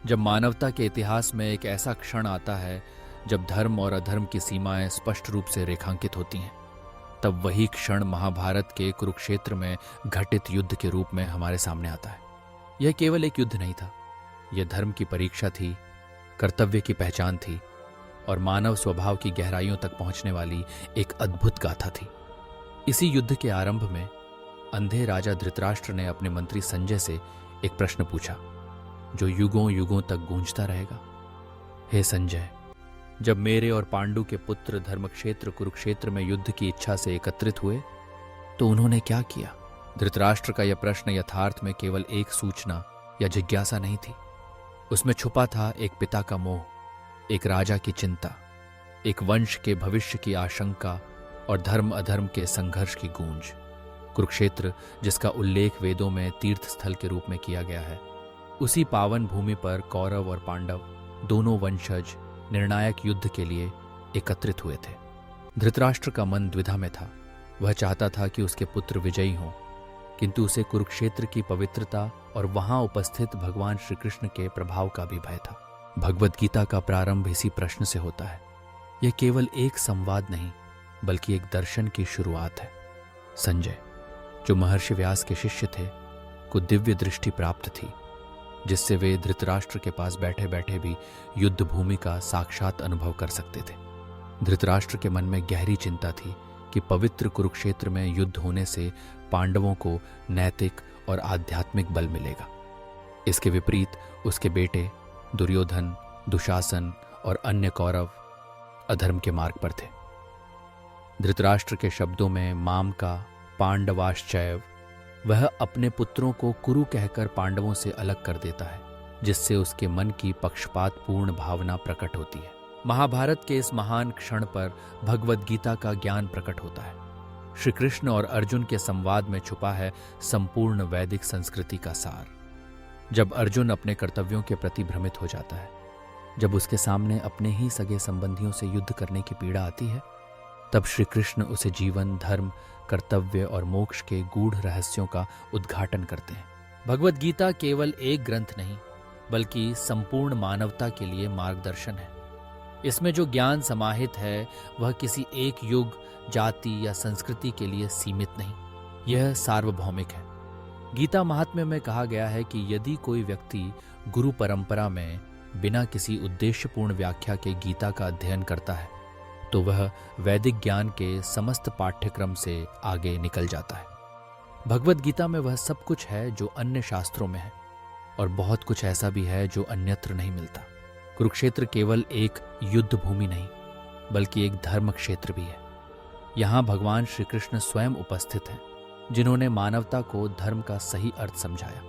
जब मानवता के इतिहास में एक ऐसा क्षण आता है जब धर्म और अधर्म की सीमाएं स्पष्ट रूप से रेखांकित होती हैं, तब वही क्षण महाभारत के कुरुक्षेत्र में घटित युद्ध के रूप में हमारे सामने आता है। यह केवल एक युद्ध नहीं था, यह धर्म की परीक्षा थी, कर्तव्य की पहचान थी और मानव स्वभाव की गहराइयों तक पहुंचने वाली एक अद्भुत गाथा थी। इसी युद्ध के आरंभ में अंधे राजा धृतराष्ट्र ने अपने मंत्री संजय से एक प्रश्न पूछा जो युगों युगों तक गूंजता रहेगा। हे संजय, जब मेरे और पांडु के पुत्र धर्मक्षेत्र कुरुक्षेत्र में युद्ध की इच्छा से एकत्रित हुए तो उन्होंने क्या किया? धृतराष्ट्र का यह प्रश्न यथार्थ में केवल एक सूचना या जिज्ञासा नहीं थी। उसमें छुपा था एक पिता का मोह, एक राजा की चिंता, एक वंश के भविष्य की आशंका और धर्म अधर्म के संघर्ष की गूंज। कुरुक्षेत्र, जिसका उल्लेख वेदों में तीर्थ स्थल के रूप में किया गया है, उसी पावन भूमि पर कौरव और पांडव दोनों वंशज निर्णायक युद्ध के लिए एकत्रित हुए थे। धृतराष्ट्र का मन द्विधा में था। वह चाहता था कि उसके पुत्र विजयी हों, किंतु उसे कुरुक्षेत्र की पवित्रता और वहां उपस्थित भगवान श्री कृष्ण के प्रभाव का भी भय था। भगवद गीता का प्रारंभ इसी प्रश्न से होता है। यह केवल एक संवाद नहीं, बल्कि एक दर्शन की शुरुआत है। संजय, जो महर्षि व्यास के शिष्य थे, को दिव्य दृष्टि प्राप्त थी, जिससे वे धृतराष्ट्र के पास बैठे बैठे भी युद्ध भूमि का साक्षात अनुभव कर सकते थे। धृतराष्ट्र के मन में गहरी चिंता थी कि पवित्र कुरुक्षेत्र में युद्ध होने से पांडवों को नैतिक और आध्यात्मिक बल मिलेगा। इसके विपरीत उसके बेटे दुर्योधन, दुशासन और अन्य कौरव अधर्म के मार्ग पर थे। धृतराष्ट्र के शब्दों में माम का पांडवाश्चैव, वह अपने पुत्रों को कुरु कहकर पांडवों से अलग कर देता है, जिससे उसके मन की पक्षपातपूर्ण भावना प्रकट होती है। महाभारत के इस महान क्षण पर भगवद गीता का ज्ञान प्रकट होता है। श्री कृष्ण और अर्जुन के संवाद में छुपा है संपूर्ण वैदिक संस्कृति का सार। जब अर्जुन अपने कर्तव्यों के प्रति भ्रमित हो जाता है, जब उसके सामने अपने ही सगे संबंधियों से युद्ध करने की पीड़ा आती है, तब श्री कृष्ण उसे जीवन, धर्म, कर्तव्य और मोक्ष के गूढ़ रहस्यों का उद्घाटन करते हैं। भगवद गीता केवल एक ग्रंथ नहीं, बल्कि संपूर्ण मानवता के लिए मार्गदर्शन है। इसमें जो ज्ञान समाहित है वह किसी एक युग, जाति या संस्कृति के लिए सीमित नहीं, यह सार्वभौमिक है। गीता महात्म्य में कहा गया है कि यदि कोई व्यक्ति गुरु परंपरा में बिना किसी उद्देश्यपूर्ण व्याख्या के गीता का अध्ययन करता है तो वह वैदिक ज्ञान के समस्त पाठ्यक्रम से आगे निकल जाता है। भगवद गीता में वह सब कुछ है जो अन्य शास्त्रों में है और बहुत कुछ ऐसा भी है जो अन्यत्र नहीं मिलता। कुरुक्षेत्र केवल एक युद्ध भूमि नहीं, बल्कि एक धर्म क्षेत्र भी है। यहाँ भगवान श्री कृष्ण स्वयं उपस्थित हैं, जिन्होंने मानवता को धर्म का सही अर्थ समझाया।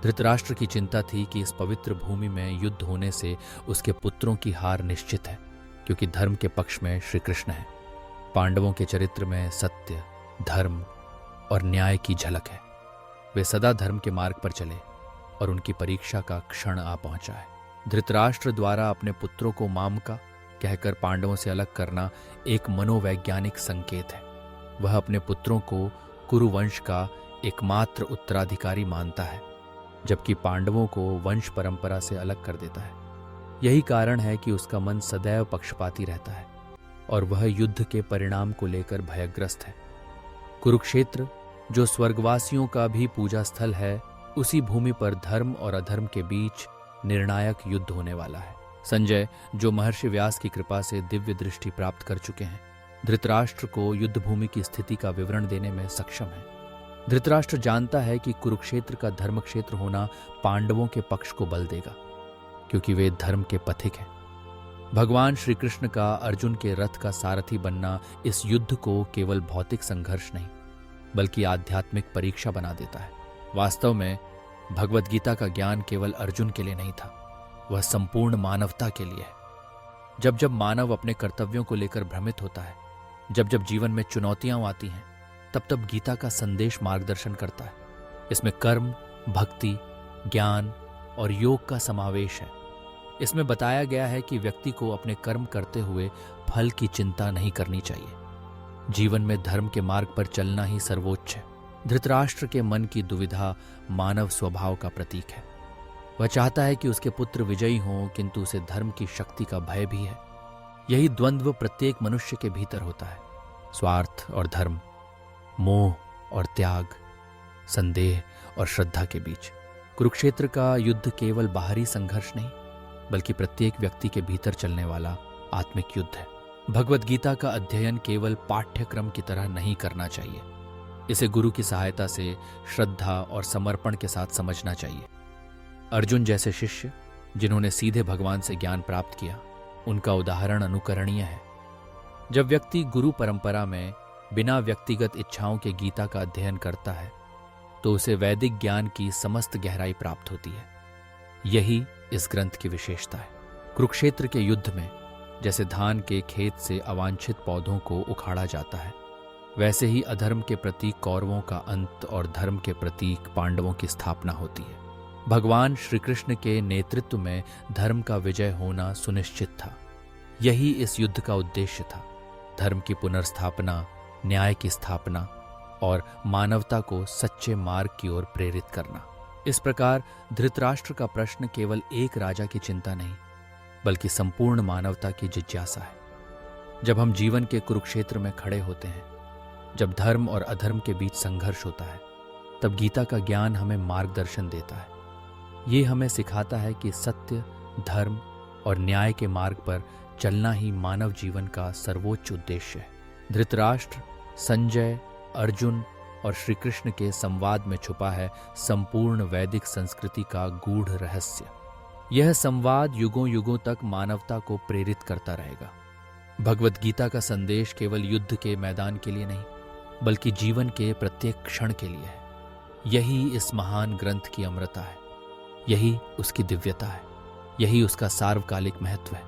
धृतराष्ट्र की चिंता थी कि इस पवित्र भूमि में युद्ध होने से उसके पुत्रों की हार निश्चित है, क्योंकि धर्म के पक्ष में श्री कृष्ण है। पांडवों के चरित्र में सत्य, धर्म और न्याय की झलक है। वे सदा धर्म के मार्ग पर चले और उनकी परीक्षा का क्षण आ पहुंचा है। धृतराष्ट्र द्वारा अपने पुत्रों को मामका कहकर पांडवों से अलग करना एक मनोवैज्ञानिक संकेत है। वह अपने पुत्रों को कुरुवंश का एकमात्र उत्तराधिकारी मानता है, जबकि पांडवों को वंश परंपरा से अलग कर देता है। यही कारण है कि उसका मन सदैव पक्षपाती रहता है और वह युद्ध के परिणाम को लेकर भयग्रस्त है। कुरुक्षेत्र, जो स्वर्गवासियों का भी पूजा स्थल है, उसी भूमि पर धर्म और अधर्म के बीच निर्णायक युद्ध होने वाला है। संजय, जो महर्षि व्यास की कृपा से दिव्य दृष्टि प्राप्त कर चुके हैं, धृतराष्ट्र को युद्ध भूमि की स्थिति का विवरण देने में सक्षम है। धृतराष्ट्र जानता है कि कुरुक्षेत्र का धर्म क्षेत्र होना पांडवों के पक्ष को बल देगा, क्योंकि वे धर्म के पथिक हैं। भगवान श्री कृष्ण का अर्जुन के रथ का सारथी बनना इस युद्ध को केवल भौतिक संघर्ष नहीं, बल्कि आध्यात्मिक परीक्षा बना देता है। वास्तव में भगवद गीता का ज्ञान केवल अर्जुन के लिए नहीं था, वह संपूर्ण मानवता के लिए है। जब जब मानव अपने कर्तव्यों को लेकर भ्रमित होता है, जब जब जीवन में चुनौतियां आती हैं, तब तब गीता का संदेश मार्गदर्शन करता है। इसमें कर्म, भक्ति, ज्ञान और योग का समावेश है। इसमें बताया गया है कि व्यक्ति को अपने कर्म करते हुए फल की चिंता नहीं करनी चाहिए। जीवन में धर्म के मार्ग पर चलना ही सर्वोच्च है। धृतराष्ट्र के मन की दुविधा मानव स्वभाव का प्रतीक है। वह चाहता है कि उसके पुत्र विजयी हों, किंतु उसे धर्म की शक्ति का भय भी है। यही द्वंद्व प्रत्येक मनुष्य के भीतर होता है, स्वार्थ और धर्म, मोह और त्याग, संदेह और श्रद्धा के बीच। कुरुक्षेत्र का युद्ध केवल बाहरी संघर्ष नहीं, बल्कि प्रत्येक व्यक्ति के भीतर चलने वाला आत्मिक युद्ध है। भगवत गीता का अध्ययन केवल पाठ्यक्रम की तरह नहीं करना चाहिए। इसे गुरु की सहायता से श्रद्धा और समर्पण के साथ समझना चाहिए। अर्जुन जैसे शिष्य जिन्होंने सीधे भगवान से ज्ञान प्राप्त किया, उनका उदाहरण अनुकरणीय है। जब व्यक्ति गुरु परंपरा में बिना व्यक्तिगत इच्छाओं के गीता का अध्ययन करता है, तो उसे वैदिक ज्ञान की समस्त गहराई प्राप्त होती है। यही इस ग्रंथ की विशेषता है। कुरुक्षेत्र के युद्ध में जैसे धान के खेत से अवांछित पौधों को उखाड़ा जाता है, वैसे ही अधर्म के प्रतीक कौरवों का अंत और धर्म के प्रतीक पांडवों की स्थापना होती है। भगवान श्री कृष्ण के नेतृत्व में धर्म का विजय होना सुनिश्चित था। यही इस युद्ध का उद्देश्य था, धर्म की पुनर्स्थापना, न्याय की स्थापना और मानवता को सच्चे मार्ग की ओर प्रेरित करना। इस प्रकार धृतराष्ट्र का प्रश्न केवल एक राजा की चिंता नहीं, बल्कि संपूर्ण मानवता की जिज्ञासा है। जब हम जीवन के कुरुक्षेत्र में खड़े होते हैं, जब धर्म और अधर्म के बीच संघर्ष होता है, तब गीता का ज्ञान हमें मार्गदर्शन देता है। ये हमें सिखाता है कि सत्य, धर्म और न्याय के मार्ग पर चलना ही मानव जीवन का सर्वोच्च उद्देश्य है। धृतराष्ट्र, संजय, अर्जुन और श्री कृष्ण के संवाद में छुपा है संपूर्ण वैदिक संस्कृति का गूढ़ रहस्य। यह संवाद युगों युगों तक मानवता को प्रेरित करता रहेगा। भगवत गीता का संदेश केवल युद्ध के मैदान के लिए नहीं, बल्कि जीवन के प्रत्येक क्षण के लिए है। यही इस महान ग्रंथ की अमरता है, यही उसकी दिव्यता है, यही उसका सार्वकालिक महत्व है।